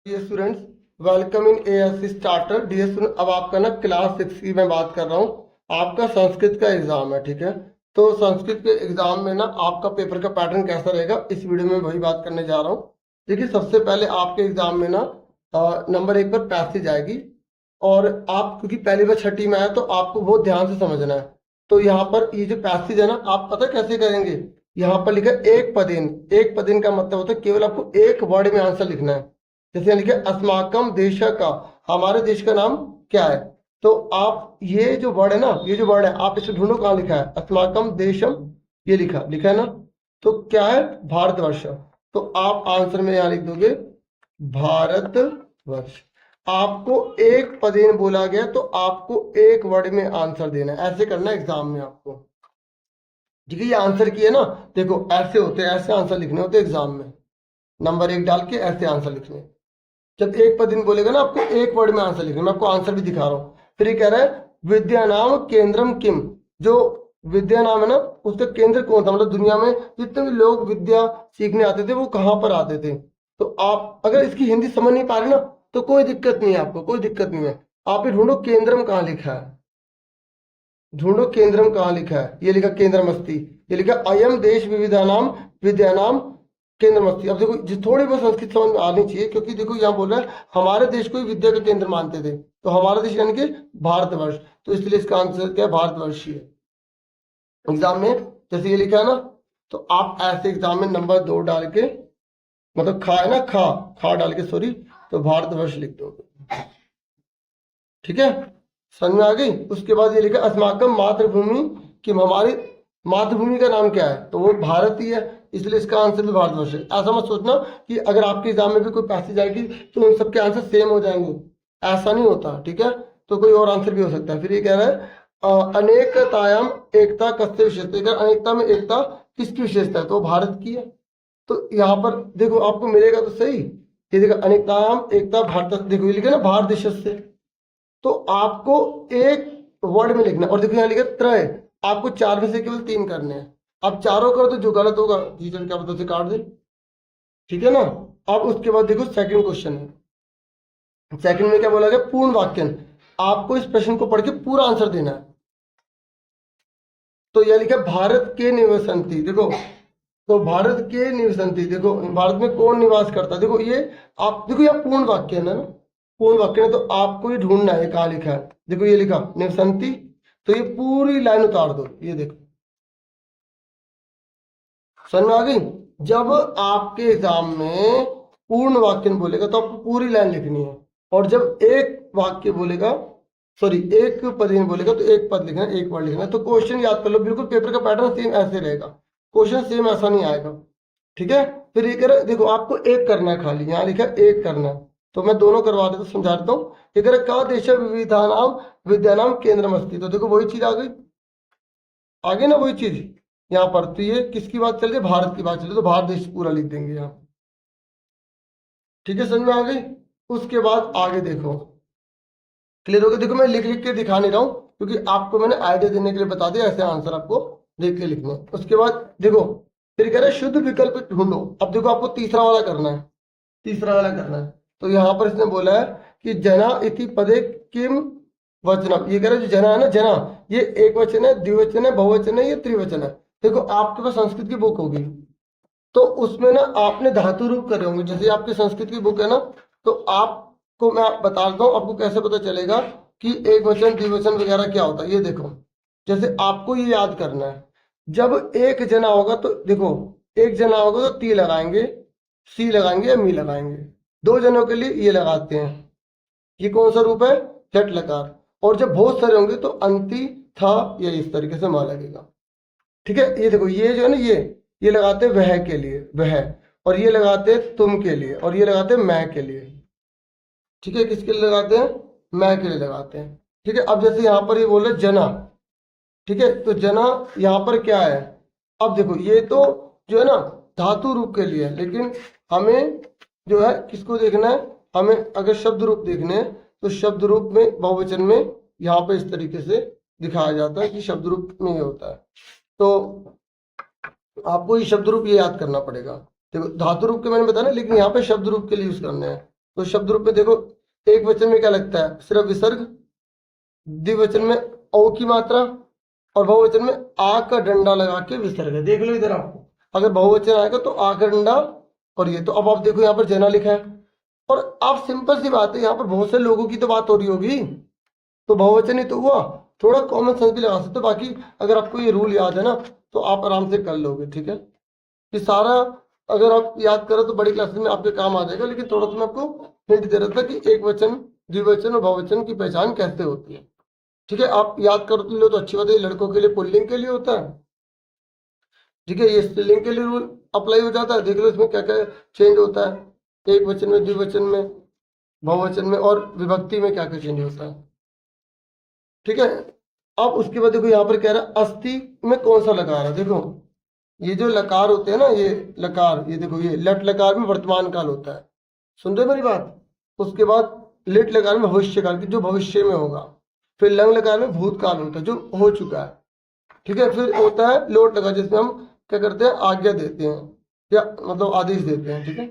Dear students, welcome in ASC starter. Dear student, अब आपका ना क्लास 6 की मैं बात कर रहा हूँ। आपका संस्कृत का एग्जाम है, ठीक है। तो संस्कृत के एग्जाम में ना आपका पेपर का पैटर्न कैसा रहेगा, इस वीडियो में वही बात करने जा रहा हूँ। देखिए, सबसे पहले आपके एग्जाम में ना नंबर 1 पर पैसेज आएगी। और आप क्योंकि पहली बार छठी में आया तो आपको बहुत ध्यान से समझना है। तो यहाँ पर ये जो पैसेज है ना, आप पता है कैसे करेंगे। यहाँ पर लिखा है एक पदेन। एक पदेन का मतलब होता है केवल आपको एक वर्ड में आंसर लिखना है। जैसे लिखे अस्माकम देश का, हमारे देश का नाम क्या है। तो आप ये जो वर्ड है ना, ये जो वर्ड है आप इसे ढूंढो कहाँ लिखा है। अस्माकम देशम, ये लिखा लिखा है ना। तो क्या है, भारतवर्ष। तो आप आंसर में यहाँ लिख दोगे भारतवर्ष। आपको एक पदेन बोला गया तो आपको एक वर्ड में आंसर देना है। ऐसे करना है एग्जाम में आपको, ठीक है। ये आंसर की है ना, देखो ऐसे होते हैं, ऐसे आंसर लिखने होते हैं एग्जाम में। नंबर 1 डाल के ऐसे आंसर लिखने। जब एक पद बोलेगा ना, आपको एक वर्ड में आंसर लिखना। मैं आपको आंसर भी दिखा रहा हूँ। फिर ये कह रहा है विद्या नाम केंद्रम किम। जो विद्या नाम है ना, उसका केंद्र कौन था, मतलब दुनिया में जितने भी लोग विद्या सीखने आते थे वो कहाँ पर आते थे। तो आप अगर इसकी हिंदी समझ नहीं पा रहे ना, तो कोई दिक्कत नहीं है, आपको कोई दिक्कत नहीं है। आप ये ढूंढो केंद्रम कहाँ लिखा है, ढूंढो केंद्रम कहाँ लिखा है। ये लिखा केंद्रमस्ति, ये लिखा अयम देश विविधानाम विद्यानाम केंद्रमस्ति। अब देखो, जो थोड़ी बहुत संस्कृत समझ में आनी चाहिए, क्योंकि देखो यहाँ बोल रहा है हमारे देश को ही विद्या का केंद्र मानते थे। तो हमारा देश यानी कि भारतवर्ष, तो इसलिए इसका आंसर क्या है, भारतवर्ष ही है एग्जाम में। जैसे ये लिखा है ना, तो आप ऐसे एग्जाम में नंबर 2 डाल के, मतलब खा है ना, खा खा डाल के सॉरी, तो भारतवर्ष लिख दोगे, ठीक है। समझ में आ गई। उसके बाद ये लिखा अस्माकम मातृभूमि कि हमारी मातृभूमि का नाम क्या है, तो वो भारत ही है, इसलिए इसका आंसर भी भारतवर्ष है। ऐसा मत सोचना कि अगर आपके एग्जाम में भी कोई पैसेज आएगी तो उन सबके आंसर सेम हो जाएंगे, ऐसा नहीं होता, ठीक है। तो कोई और आंसर भी हो सकता है। फिर ये कह रहा है अनेकतायाम एकता कस्य विशेषता। अनेकता में एकता किसकी विशेषता है, तो वो भारत की है। तो यहाँ पर देखो आपको मिलेगा तो सही। ये देखो अनेकतायाम एकता भारत, देखो ये लिखा ना भारत देश से। तो आपको एक वर्ड में लिखना। और देखो यहाँ लिखा त्रय, आपको 4 में से केवल 3 करने हैं। अब चारों करो तो जो गलत होगा टीचर क्या पता से काट दे, ठीक है ना। अब उसके बाद देखो सेकंड क्वेश्चन है। सेकंड में क्या बोला गया, पूर्ण वाक्य। आपको इस प्रश्न को पढ़ के पूरा आंसर देना है। तो यह लिखा भारत के निवसंती, देखो तो भारत के निवसंती, देखो भारत में कौन निवास करता है। देखो ये आप देखो, यह पूर्ण वाक्य है ना, पूर्ण वाक्य है। तो आपको ये ढूंढना है कहाँ लिखा है। देखो ये लिखा निवसंती, तो ये पूरी लाइन उतार दो। ये देखो समझ में आ गई। जब आपके एग्जाम में पूर्ण वाक्य बोलेगा तो आपको पूरी लाइन लिखनी है। और जब एक वाक्य बोलेगा, सॉरी एक पद बोलेगा, तो एक पद लिखना है, एक वर्ड लिखना है। तो क्वेश्चन याद कर लो, बिल्कुल पेपर का पैटर्न सेम ऐसे रहेगा, क्वेश्चन सेम ऐसा नहीं आएगा, ठीक है। फिर ये कह देखो आपको एक करना है, खाली यहाँ लिखा है एक करना है। तो मैं दोनों करवा देता हूँ, समझा देता हूँ। ये कह रहा का देश विविधानाम विद्यानाम केंद्रमस्ति। तो देखो वही चीज आ गई, आगे ना वही चीज यहाँ पर। तो ये किसकी बात चल रही है, भारत की बात चल रही है, तो भारत देश पूरा लिख देंगे यहाँ, ठीक है। समझ में आ गई। उसके बाद आगे देखो, क्लियर हो गया। देखो मैं लिख लिख के दिखा नहीं रहा हूँ, क्योंकि आपको मैंने आइडिया देने के लिए बता दिया, ऐसे आंसर आपको देख के लिखने। उसके बाद देखो फिर कह रहे हैं शुद्ध विकल्प ढूंढो। अब देखो आपको तीसरा वाला करना है, तीसरा वाला करना है। तो यहाँ पर इसने बोला है कि जना इति पदे किम वचनम। ये कह रहे हैं जो जना है ना, जना ये एक वचन है, द्विवचन है, बहुवचन है, ये त्रिवचन है। देखो आपके पास संस्कृत की बुक होगी, तो उसमें ना आपने धातु रूप करे होंगे। जैसे आपकी संस्कृत की बुक है ना, तो आपको मैं बता देता हूँ आपको कैसे पता चलेगा कि एक वचन द्विवचन वगैरह क्या होता है। ये देखो, जैसे आपको ये याद करना है, जब एक जना होगा तो देखो, एक जना होगा तो ती लगाएंगे, सी लगाएंगे या मी लगाएंगे। 2 जनों के लिए ये लगाते हैं, ये कौन सा रूप है, लट लकार। और जब बहुत सारे होंगे तो अंति था या इस तरीके से मां लगेगा, ठीक है। ये देखो ये जो है ना, ये लगाते हैं वह के लिए, वह, और ये लगाते हैं तुम के लिए, और ये लगाते हैं मैं के लिए, ठीक है। किसके लिए लगाते हैं, मैं के लिए लगाते हैं, ठीक है। अब जैसे यहाँ पर ये बोल रहे जना, ठीक है। तो जना यहाँ पर क्या है, अब देखो ये तो जो है ना धातु रूप के लिए है, लेकिन हमें जो है किसको देखना है, हमें अगर शब्द रूप देखने हैं तो शब्द रूप में बहुवचन में यहाँ पे इस तरीके से दिखाया जाता है कि शब्द रूप में ये होता है। तो आपको ये शब्द रूप ये याद करना पड़ेगा। देखो धातु रूप के मैंने बताया ना, लेकिन यहाँ पे शब्द रूप के लिए यूज करने हैं। तो शब्द रूप में देखो, एक वचन में क्या लगता है, सिर्फ विसर्ग, द्विवचन में औ की मात्रा, और बहुवचन में आ का डंडा लगा के विसर्ग है। देख लो इधर आपको, अगर बहुवचन आएगा तो आ का डंडा, और ये तो अब आप देखो यहाँ पर जना लिखा है, और आप सिंपल सी बात है, यहाँ पर बहुत से लोगों की तो बात हो रही होगी, तो बहुवचन ही तो हुआ। थोड़ा कॉमन सेंस भी लगा सकते हो, बाकी अगर आपको ये रूल याद है ना तो आप आराम से कर लोगे। ठीक है, ये सारा अगर आप याद करो तो बड़ी क्लासेस में आपके काम आ जाएगा, लेकिन थोड़ा सा मैं आपको हिंट दे रहा था कि एक वचन, द्विवचन और बहुवचन की पहचान कैसे होती है। ठीक है, आप याद कर लो तो अच्छी बात है। लड़कों के लिए पुल्लिंग के लिए होता है, ठीक है, ये स्त्रीलिंग के लिए रूल अप्लाई हो जाता है। देख लो इसमें क्या क्या चेंज होता है, एक वचन में, द्विवचन में, बहुवचन में, और विभक्ति में क्या क्या चेंज होता है। ठीक है, अब उसके बाद देखो यहाँ पर कह रहा है अस्थि में कौन सा लकार है। देखो ये जो लकार होते हैं ना, ये लकार, ये देखो ये लट लकार में वर्तमान काल होता है, सुन रहे मेरी बात। उसके बाद लिट लकार में भविष्य काल की, जो भविष्य में होगा। फिर लंग लकार में भूतकाल होता है, जो हो चुका है। ठीक है, फिर होता है लोट लकार, जिसमें हम क्या करते हैं, आज्ञा देते हैं या मतलब आदेश देते हैं। ठीक है,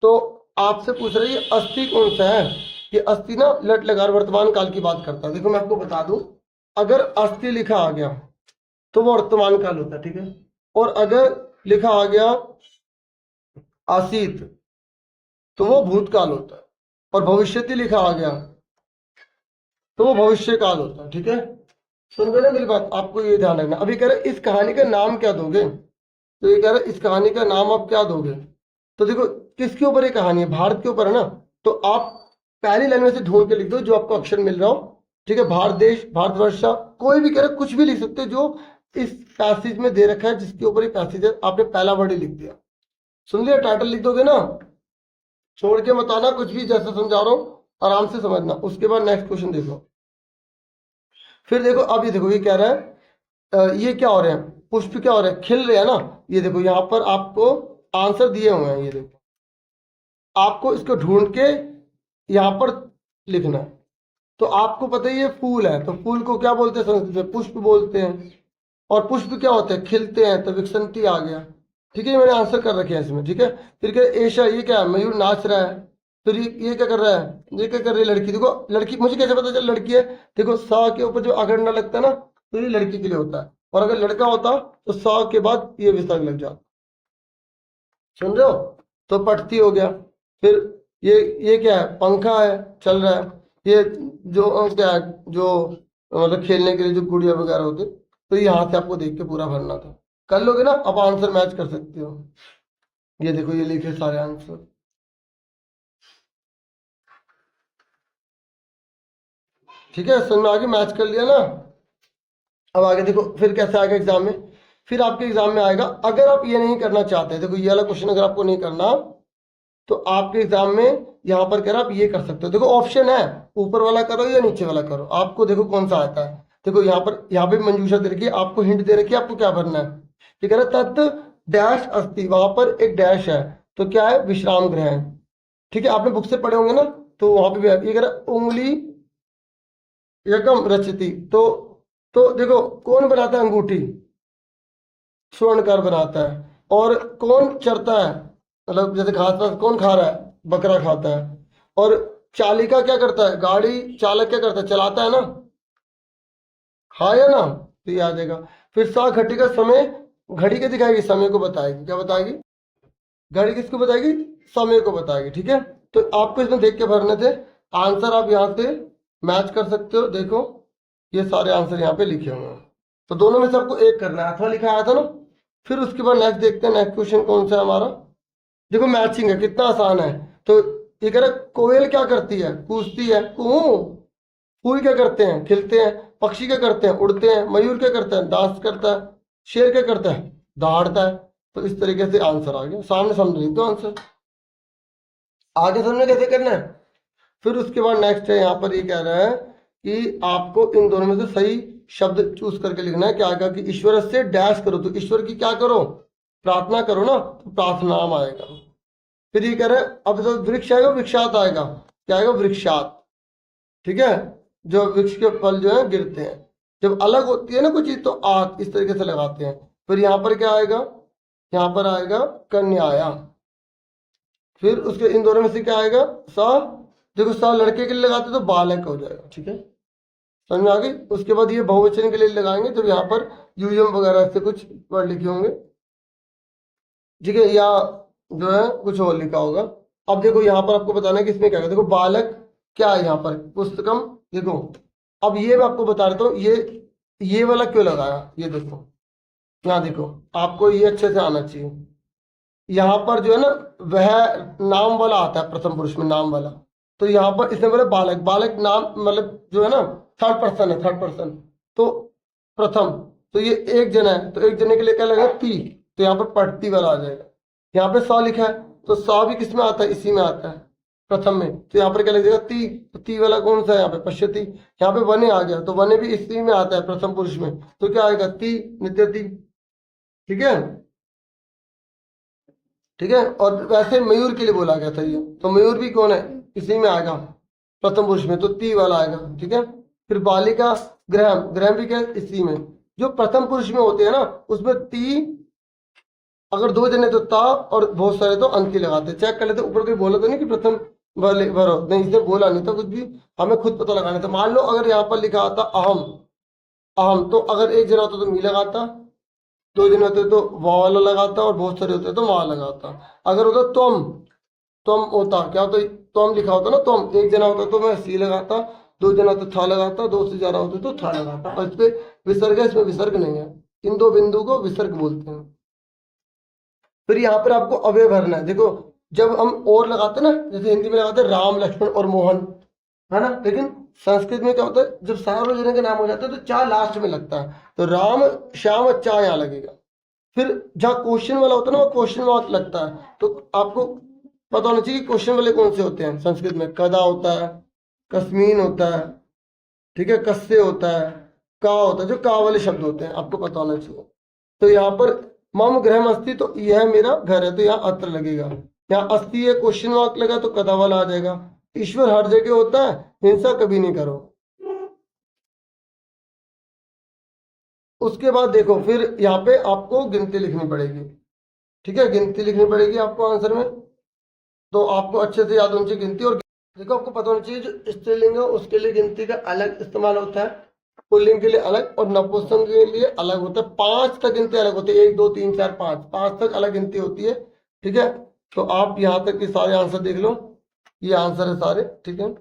तो आपसे पूछ रही है अस्थि कौन सा है। ये अस्थि ना लट लकार वर्तमान काल की बात करता है। देखो मैं आपको बता दूं, अगर अस्थि लिखा आ गया तो वो वर्तमान काल होता है। ठीक है, और अगर लिखा आ गया आसीत तो वो भूतकाल होता है, और भविष्यति लिखा आ गया तो वो भविष्य काल होता है। ठीक है, सुन गए ना मेरी बात, आपको ये ध्यान रखना। अभी कह रहे इस कहानी का नाम क्या दोगे, तो ये कह रहे इस कहानी का नाम आप क्या दोगे। तो देखो किसके ऊपर ये कहानी है, भारत के ऊपर है ना, तो आप पहली लाइन में से ढूंढ के लिख दो जो आपको अक्षर मिल रहा हो। ठीक है, भारत देश, भारतवर्षा, कोई भी कह रहे कुछ भी लिख सकते हो जो इस पैसेज में दे रखा है, जिसके ऊपर ये पैसेज है। आपने पहला वर्ड ही लिख दिया, सुन लिया, टाइटल लिख दोगे ना, छोड़ के मत आना कुछ भी, जैसा समझा रहा हूँ आराम से समझना। उसके बाद नेक्स्ट क्वेश्चन देखो, फिर देखो अब ये देखो, ये कह रहा है ये क्या हो रहा है, पुष्प क्या हो रहा है, खिल रहे हैं ना। ये देखो यहाँ पर आपको आंसर दिए हुए हैं, ये देखो आपको इसको ढूंढ के यहाँ पर लिखना है। तो आपको पता ही ये फूल है, तो फूल को क्या बोलते हैं संस्कृत में, पुष्प बोलते हैं। और पुष्प क्या होते हैं, खिलते हैं, तो विकसंती आ गया। ठीक है, मैंने आंसर कर रखे हैं इसमें। ठीक है, फिर क्या ऐशा, ये क्या है, मयूर नाच रहा है। फिर ये क्या कर रहा है, ये क्या कर रही है लड़की। देखो लड़की, मुझे कैसे पता चल लड़की है, देखो सा के ऊपर जो अगरना लगता है ना, तो ये लड़की के लिए होता है, और अगर लड़का होता तो सा के बाद ये विसर्ग लग जाता। सुन रहे हो, तो पटती हो गया। फिर ये क्या है, पंखा है, चल रहा है। ये जो क्या है, जो मतलब खेलने के लिए जो गुड़िया वगैरह होते, तो यहाँ से आपको देख के पूरा भरना था। कर लोगे ना, अब आंसर मैच कर सकते हो। ये देखो ये लिखे सारे आंसर। ठीक है, समझ में आगे, मैच कर लिया ना। अब आगे देखो फिर कैसे आएगा एग्जाम में। फिर आपके एग्जाम में आएगा, अगर आप ये नहीं करना चाहते, देखो ये वाला क्वेश्चन अगर आपको नहीं करना, तो आपके एग्जाम में यहाँ पर कह रहा आप ये कर सकते हो। देखो ऑप्शन है, ऊपर वाला करो या नीचे वाला करो, आपको देखो कौन सा आता है। देखो यहाँ पे मंजूषा दे रखी है, आपको हिंट दे रखी है, आपको क्या भरना है। ये कह रहा है तत् डैश अस्ति, वहां पर एक डैश है, तो क्या है, विश्राम गृह है। ठीक है, आपने बुक से पढ़े होंगे ना, तो वहां पे भी है। ये कह रहा है उंगली यकम रचती, तो देखो कौन बनाता है अंगूठी, स्वर्णकार बनाता है। और कौन चरता है, मतलब जैसे घास वास कौन खा रहा है, बकरा खाता है। और चालिका क्या करता है, गाड़ी चालक क्या करता है, चलाता है ना, हाँ या ना, तो ये आ जाएगा। फिर सा घटी का समय, घड़ी के दिखाएगी, समय को बताएगी, क्या बताएगी, घड़ी किसको बताएगी, समय को बताएगी। ठीक है, तो आपको इसमें देख के भरने थे आंसर, आप यहाँ से मैच कर सकते हो। देखो ये सारे आंसर यहाँ पे लिखे हुए हैं, तो दोनों में से आपको एक करना है, अथवा लिखा आया था ना। फिर उसके बाद नेक्स्ट देखते हैं, नेक्स्ट क्वेश्चन कौन सा है हमारा। देखो मैचिंग है, कितना आसान है। तो ये कह रहा है कोयल क्या करती है, कूदती है, कू। फूल क्या करते हैं, खिलते हैं। पक्षी क्या करते हैं, उड़ते हैं। मयूर क्या करता है, डांस करता है। शेर क्या करता है, दहाड़ता है। तो इस तरीके से आंसर आ गया, सामने सामने लिख दो आंसर, आगे सामने कैसे करना है। फिर उसके बाद नेक्स्ट है, यहाँ पर ये कह रहा है कि आपको इन दोनों में से सही शब्द चूज करके लिखना है। क्या आएगा कि ईश्वर से डैश करो, तो ईश्वर की क्या करो, प्रार्थना करो ना, तो प्रार्थनाम आएगा। फिर ये कह रहे हैं अब तो वृक्ष आएगा, वृक्षात आएगा, क्या आएगा, वृक्षात। ठीक है, जो वृक्ष के फल जो है गिरते हैं, जब अलग होती है ना कोई चीज, तो आत इस तरीके से लगाते हैं। फिर यहाँ पर क्या आएगा, यहाँ पर आएगा कन्याया। फिर उसके इन दोनों में से क्या आएगा, सा। देखो सा लड़के के लिए लगाते तो बालक हो जाएगा, ठीक है, समझ में आ गई। उसके बाद ये बहुवचन के लिए लगाएंगे जब यहाँ पर यूयम वगैरह से कुछ वर्ड लिखे होंगे, ठीक है, या जो है कुछ और लिखा होगा। अब देखो यहाँ पर आपको बताना है कि इसमें क्या है। देखो बालक क्या है यहाँ पर, पुस्तकम। देखो अब ये मैं आपको बता देता हूँ, ये वाला क्यों लगाया, ये देखो यहाँ देखो, आपको ये अच्छे से आना चाहिए। यहाँ पर जो है ना वह नाम वाला आता है प्रथम पुरुष में, नाम वाला। तो यहाँ पर इसमें बोले बालक, बालक नाम मतलब जो है ना थर्ड पर्सन है, थर्ड पर्सन। तो प्रथम, तो ये एक जना है, तो एक जने के लिए क्या लगेगा, ती। तो यहाँ पर पढ़ती वाला आ जाएगा। यहाँ पे सा लिखा है, तो सा भी किस में आता है, इसी में आता है, प्रथम में। तो यहाँ पर क्या लग जाएगा, ती। तो ती वाला कौन सा है, यहाँ पे पश्यति। यहाँ पे वने आ गया, तो वने भी इसी में आता है प्रथम पुरुष में, तो क्या आएगा, ती नित्यति, ठीक है, ठीक है। और वैसे मयूर के लिए बोला गया था ये, तो मयूर भी कौन है, इसी में आएगा प्रथम पुरुष में, तो ती वाला आएगा, ठीक है। फिर बालिका, ग्रहम, ग्रहम भी क्या है, इसी में। जो प्रथम पुरुष में होते हैं ना उसमें ती, अगर दो जने तो ता, और बहुत सारे तो अंति लगाते। चेक कर लेते ऊपर कोई बोला तो नहीं कि प्रथम वाले भरो, नहीं, इसने बोला नहीं था कुछ भी, हमें खुद पता लगाना था। मान लो अगर यहाँ पर लिखा आता अहम, अहम, तो अगर एक जना होता तो मी लगाता, दो जने होते तो वाला लगाता, और बहुत सारे होते तो वहां लगाता। अगर होता तुम, तुम होता क्या होता, तुम लिखा होता ना, तुम एक जना होता तो मैं सी लगाता, दो जना तो था लगाता, दो से ज्यादा होते तो था लगाता। और इस पे विसर्ग है, इसमें विसर्ग नहीं है। इन दो बिंदु को विसर्ग बोलते हैं। फिर यहाँ पर आपको अव्यय भरना है। देखो जब हम और लगाते ना, जैसे हिंदी में लगाते हैं राम लक्ष्मण और मोहन, है ना, लेकिन संस्कृत में क्या होता है, जब सार्वजनिक के नाम हो जाता है तो चा लास्ट में लगता है, तो राम श्याम और चा यहाँ लगेगा। फिर जहाँ क्वेश्चन वाला होता है ना, वो क्वेश्चन मार्क लगता है। तो आपको पता होना चाहिए कि क्वेश्चन वाले कौन से होते हैं संस्कृत में। कदा होता है, कस्मीन होता है, ठीक है, कस्से होता है, का होता है, जो का वाले शब्द होते हैं आपको पता होना चाहिए। तो यहाँ पर मम गृह अस्थि, तो यह मेरा घर है, तो यहाँ अत्र लगेगा। यहाँ अस्थि है, क्वेश्चन मार्क लगा तो कदा वाला आ जाएगा। ईश्वर हर जगह होता है, हिंसा कभी नहीं करो। उसके बाद देखो फिर यहाँ पे आपको गिनती लिखनी पड़ेगी, ठीक है, गिनती लिखनी पड़ेगी आपको आंसर में। तो आपको अच्छे से याद होनी चाहिए गिनती। और देखो आपको पता होना चाहिए जो स्त्रीलिंग है उसके लिए गिनती का अलग इस्तेमाल होता है, पुल्लिंग के लिए अलग, और नपुंसक के लिए अलग होता है। 5 तक गिनती अलग होती है, 1 2 3 4 5, 5 तक अलग गिनती होती है, ठीक है। तो आप यहाँ तक के सारे आंसर देख लो, ये आंसर है सारे, ठीक है।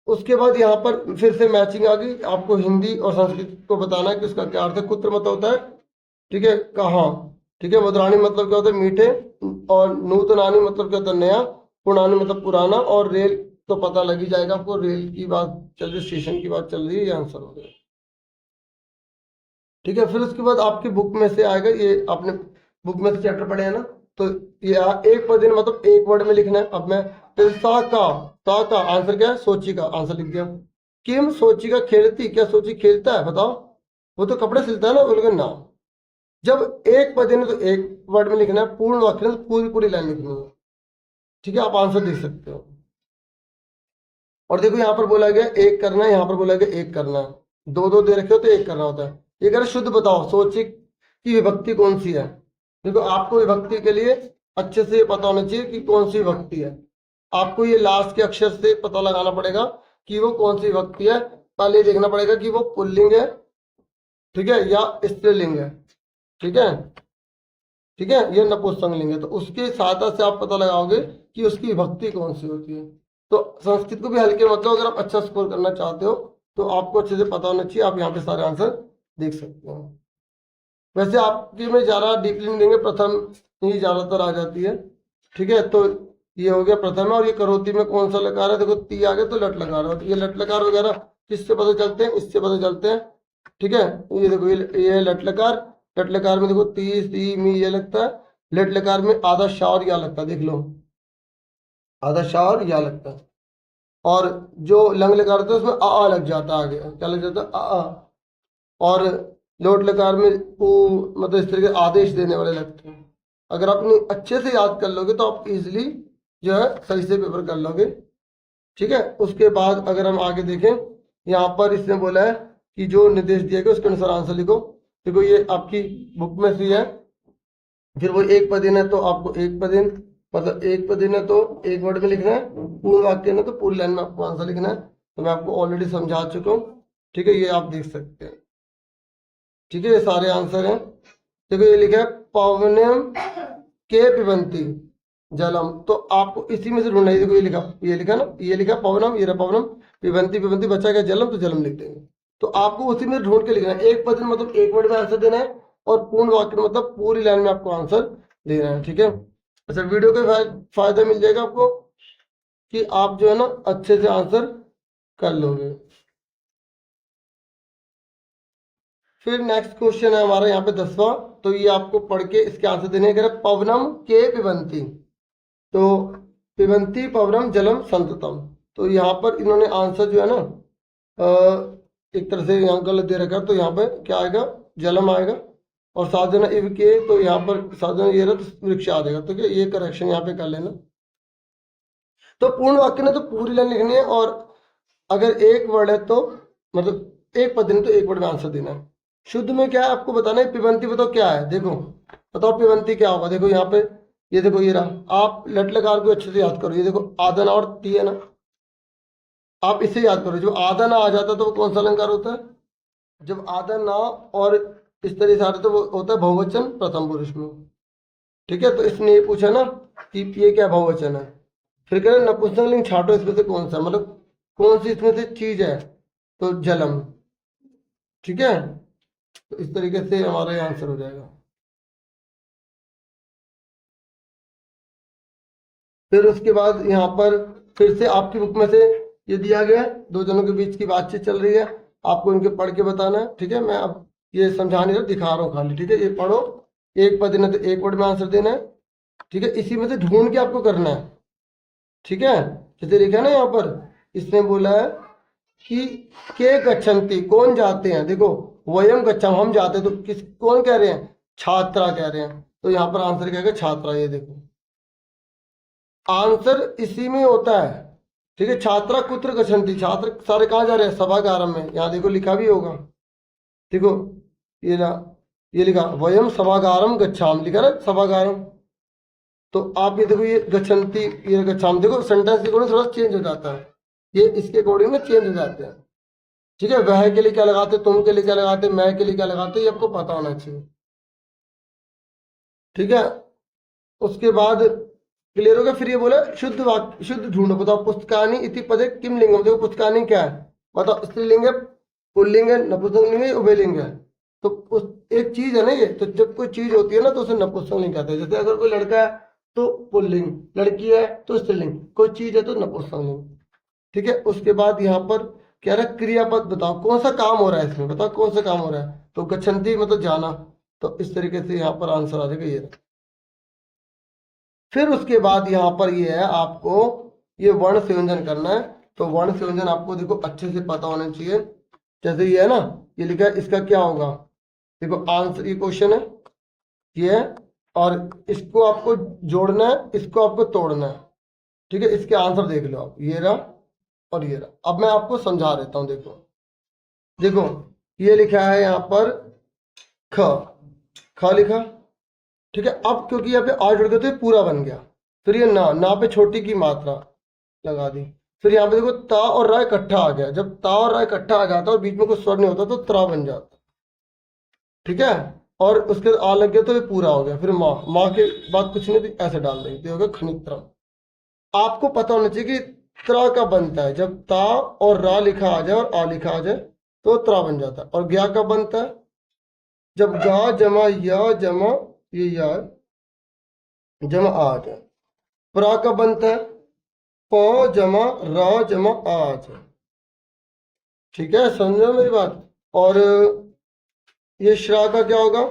उसके बाद यहाँ पर फिर से मैचिंग आ गई। आपको हिंदी और संस्कृत को बताना है कि उसका क्या अर्थ है। कुत्र मतलब होता है, ठीक है, कहाँ, ठीक है। मधुरानी मतलब क्या होता है, मीठे। और नूतनानी मतलब क्या होता है, नया। पुरानी मतलब पुराना। और रेल तो पता लग ही जाएगा आपको, रेल की बात चल रही, स्टेशन की बात चल रही है, ये आंसर हो गया, ठीक है। फिर उसके बाद आपकी बुक में से आएगा, ये आपने बुक में से चैप्टर पढ़े हैं ना, तो ये एक पद मतलब एक वर्ड में लिखना है। अब मैं फिर सा का आंसर क्या है, सोची का आंसर लिख दिया। किम सोची का खेलती, क्या सोची खेलता है, बताओ, वो तो कपड़े सिलता है ना, बोलोगे ना। जब एक पद है तो एक वर्ड में लिखना है, पूर्ण वाक्य में तो पूरी पूरी लाइन लिखनी है, ठीक है। आप आंसर देख सकते हो। और देखो यहाँ पर बोला गया एक करना है, यहाँ पर बोला गया एक करना है, दो दो दे रखे हो तो एक करना होता है। ये कह रहे शुद्ध बताओ सोची की विभक्ति कौन सी है। देखो आपको विभक्ति के लिए अच्छे से पता होना चाहिए कि कौन सी विभक्ति है। आपको ये लास्ट के अक्षर से पता लगाना पड़ेगा कि वो कौन सी विभक्ति है। पहले देखना पड़ेगा कि वो पुल्लिंग है, ठीक है, या स्त्रीलिंग है, ठीक है, ठीक है, ये नपुंसक लिंग है। तो उसके सहायता से आप पता लगाओगे कि उसकी विभक्ति कौन सी होती है। तो संस्कृत को भी हल्के मतलब अगर आप अच्छा स्कोर करना चाहते हो तो आपको अच्छे से पता होना चाहिए। आप यहाँ पे सारे आंसर देख सकते हो। वैसे आपके में ज्यादा डीपली नहीं देंगे, प्रथम ही ज्यादातर आ जाती है, ठीक है। तो ये हो गया प्रथम है। और ये करोती में कौन सा लकार है, देखो ती आ गया तो लट लकार है। ये लट लकार वगैरह किससे पता चलते हैं, इससे पता चलते हैं, ठीक है। ये देखो ये लट लकार, लट लकार में देखो ती सी मी ये लगता है, लट लकार में आधा शा और या लगता है, देख लो, आधा शा और या लगता है। और जो लंग लकार होता है उसमें आ लग जाता है, आगे क्या लग जाता है, आ। और लोट लकार में उ, मतलब इस तरह के आदेश देने वाले लगते हैं। अगर आप इन्हें अच्छे से याद कर लोगे तो आप इजिली जो है सही से पेपर कर लोगे, ठीक है। उसके बाद अगर हम आगे देखें, यहाँ पर इसने बोला है कि जो निर्देश दिया गया उसके अनुसार आंसर लिखो। देखो ये आपकी बुक में से है, फिर वो एक पदिन है तो आपको एक पदिन, मतलब एक पदिन है तो एक वर्ड में लिखना है, पूर्ण वाक्य है तो पूरी लाइन में आपको आंसर लिखना है। तो मैं आपको ऑलरेडी समझा चुका हूँ, ठीक है, ये आप देख सकते हैं। ठीक है, ये सारे आंसर हैं। देखो ये लिखा है पवनम के पिबंती जलम, तो आपको इसी में से ढूंढना है। देखो ये लिखा ना, ये लिखा पवनम, ये रहा पवनम, पिबंती पिबंती बचा क्या जलम, तो जलम लिख देंगे। तो आपको उसी में ढूंढ के लिखना है। एक पद मतलब एक वर्ड में आंसर देना है, और पूर्ण वाक्य मतलब पूरी लाइन में आपको आंसर देना है। ठीक है, अच्छा, वीडियो का फायदा मिल जाएगा आपको कि आप जो है ना अच्छे से आंसर कर लोगे। फिर नेक्स्ट क्वेश्चन है हमारा यहाँ पे 10वां, तो ये आपको पढ़ के इसके आंसर देने हैं। पवनम के पिबंती, तो पिबंती पवनम जलम संततम, तो यहाँ पर इन्होंने आंसर जो है ना एक तरह से यहाँ गलत दे रखा है, तो यहाँ पे क्या आएगा, जलम आएगा। और साधना इव के, तो यहाँ पर साधना ये रहा तो वृक्ष आ जाएगा। तो क्या ये करेक्शन यहाँ पे कर लेना। तो पूर्ण वाक्य ने तो पूरी लाइन लिखनी है, और अगर एक वर्ड है तो मतलब एक पद नहीं तो एक वर्ड में आंसर देना है। शुद्ध में क्या है आपको बताना है। पिबंती बताओ क्या है, देखो बताओ पिबंती क्या होगा। देखो यहाँ पे ये देखो ये रहा, आप लट लकार को अच्छे से याद करो। ये देखो आदन और ती है ना, आप इसे याद करो। जो आधा ना आ जाता है तो वो कौन सा अलंकार होता है, जब आधा ना और इस तरह से आता है तो वो होता है बहुवचन प्रथम पुरुष में। ठीक है, तो इसने ये पूछा ना कि ये क्या बहुवचन है। फिर कह रहे नपुंसकलिंग छाटो, इसमें से कौन सा, मतलब कौन सी इसमें से चीज है, तो जलम। ठीक है, तो इस तरीके से हमारा ये आंसर हो जाएगा। फिर उसके बाद यहाँ पर फिर से आपकी बुक में से ये दिया गया है, दो जनों के बीच की बातचीत चल रही है, आपको इनके पढ़ के बताना है। ठीक है, मैं अब ये समझा नहीं रहा, दिखा रहा हूँ खाली। ठीक है, ये पढ़ो, एक पद ने तो एक वर्ड में आंसर देना है। ठीक है, इसी में से ढूंढ के आपको करना है। ठीक है, जैसे लिखा है ना यहाँ पर, इसने बोला है कि के गच्छन्ति, कौन जाते हैं। देखो वयम गच्छाम, हम जाते हैं, तो किस कौन कह रहे हैं, छात्रा कह रहे हैं। तो यहाँ पर आंसर क्या है, छात्रा। ये देखो आंसर इसी में होता है। ठीक है, छात्रा कुत्र गच्छन्ति, छात्र सारे कहाँ जा रहे हैं, सभागारम में। यहाँ देखो लिखा भी होगा, देखो ये ना, ये लिखा वयम सभागारम गच्छाम, लिखा ना सभागारम। तो आप ये देखो ये गच्छन्ति, ये गच्छाम, देखो सेंटेंस के अकॉर्डिंग थोड़ा चेंज हो जाता है, ये इसके अकॉर्डिंग में चेंज हो जाते हैं। ठीक है, वह के लिए क्या लगाते, तुम के लिए क्या लगाते, मैं के लिए क्या लगाते, ये आपको पता होना चाहिए। ठीक है, उसके बाद क्लियर हो गया। फिर ये बोला शुद्ध वाक्य, शुद्ध ढूंढो, बताओ पुस्तकानी इति पदे किम लिंगम। देखो पुस्तकानी क्या है, बताओ स्त्रीलिंग है, पुल्लिंग है, नपुंसकलिंग है, उभयलिंग है। तो उस एक चीज है ना ये, तो जब कोई चीज होती है ना तो उसे नपुंसकलिंग कहते हैं। जैसे अगर कोई लड़का है तो पुल्लिंग, लड़की है तो स्त्रीलिंग, कोई चीज है तो नपुंसकलिंग। ठीक है, उसके बाद यहाँ पर कह रहा है क्रियापद बताओ, कौन सा काम हो रहा है इसमें, बताओ कौन सा काम हो रहा है। तो गच्छन्ति मतलब जाना, तो इस तरीके से यहाँ पर आंसर आ जाएगा ये। फिर उसके बाद यहाँ पर ये है आपको ये वर्ण संयोजन करना है। तो वर्ण संयोजन आपको देखो अच्छे से पता होना चाहिए। जैसे ये है ना, ये लिखा है, इसका क्या होगा, देखो आंसर, ये क्वेश्चन है ये है, और इसको आपको जोड़ना है, इसको आपको तोड़ना है। ठीक है, इसके आंसर देख लो आप, ये रहा और ये रहा। अब मैं आपको समझा देता हूँ। देखो देखो ये लिखा है यहाँ पर ख, ख लिखा। ठीक है, अब क्योंकि यहाँ पे आ जुड़ गया तो ये पूरा बन गया। फिर ये ना पे छोटी की मात्रा लगा दी। फिर यहाँ पे देखो ता और रा इकट्ठा आ गया। जब ता और रा इकट्ठा आ जाता है और बीच में कुछ स्वर नहीं होता तो त्रा बन जाता। ठीक है, और उसके आ लग गया तो ये पूरा हो गया। फिर माँ, माँ के बाद कुछ नहीं तो ऐसे डाल देंगे, तो हो गया खनित्रम। आपको पता होना चाहिए कि त्रा का बनता है, जब ता और रा लिखा आ जाए और आ लिखा आ जाए तो त्रा बन जाता है। और ज्ञा का बनता है, जब गा जमा या जमा ये या जमा आ जाए। प्रा का बनता है प जमा रा जमा आ जाए। ठीक है, समझो मेरी बात। और ये श्रा का क्या होगा,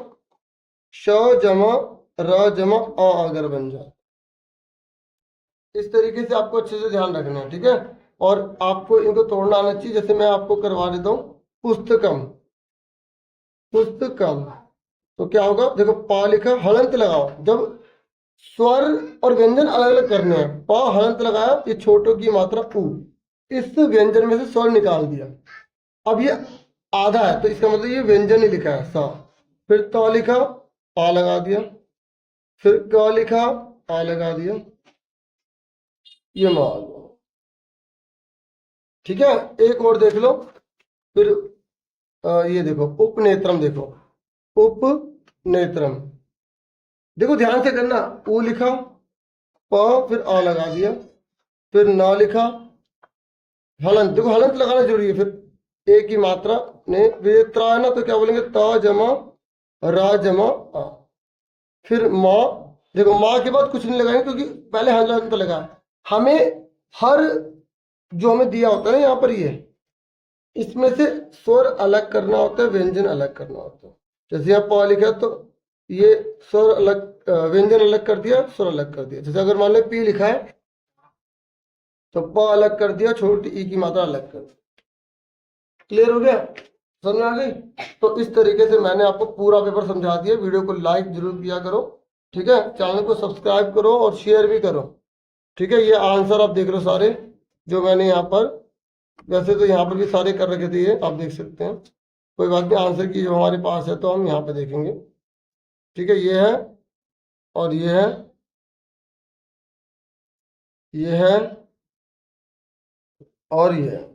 श जमा र जमा आ अगर बन जाए। इस तरीके से आपको अच्छे से ध्यान रखना है। ठीक है, और आपको इनको तोड़ना आना चाहिए। जैसे मैं आपको करवा देता हूँ पुस्तकम, पुस्तकम, तो क्या होगा, देखो पा लिखा, हलंत लगाओ। जब स्वर और व्यंजन अलग अलग करने हैं, प हलंत लगाया, ये छोटों की मात्रा उ, इस व्यंजन में से स्वर निकाल दिया। अब ये आधा है तो इसका मतलब ये व्यंजन ही लिखा है सा। फिर त लिखा, पा लगा दिया। फिर क लिखा, आ लगा दिया, ये म आ गया। ठीक है, एक और देख लो। फिर ये देखो उपनेत्रम, देखो उपनेत्रम, देखो ध्यान से करना। ऊ लिखा, प फिर आ लगा दिया, फिर न लिखा, हलंत, देखो हलंत लगाना जरूरी है। फिर एक ही मात्रा ने, फिर त्रा है ना तो क्या बोलेंगे, त जमा रा जमा आ। फिर माँ, देखो माँ के बाद कुछ नहीं लगाएंगे क्योंकि पहले हलंत लगा है। हमें हर जो हमें दिया होता है ना यहाँ पर, ये इसमें से स्वर अलग करना होता है, व्यंजन अलग करना होता है। जैसे यहाँ प लिखा है तो ये स्वर अलग, व्यंजन अलग कर दिया, स्वर अलग कर दिया। जैसे अगर मान लो पी लिखा है तो प अलग कर दिया, छोटी ई की मात्रा अलग कर दी। क्लियर हो गया, समझ में आ गई? तो इस तरीके से मैंने आपको पूरा पेपर समझा दिया। वीडियो को लाइक जरूर किया करो, ठीक है, चैनल को सब्सक्राइब करो और शेयर भी करो। ठीक है, ये आंसर आप देख लो सारे जो मैंने यहाँ पर, वैसे तो यहाँ पर भी सारे कर रखे थे, ये आप देख सकते हैं। कोई बात नहीं, आंसर की जो हमारे पास है तो हम यहाँ पे देखेंगे। ठीक है, ये है और ये है और ये है।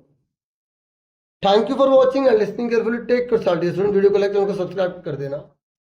Thank you for watching and listening carefully. Take care student. Video को लाइक, चैनल को सब्सक्राइब कर देना।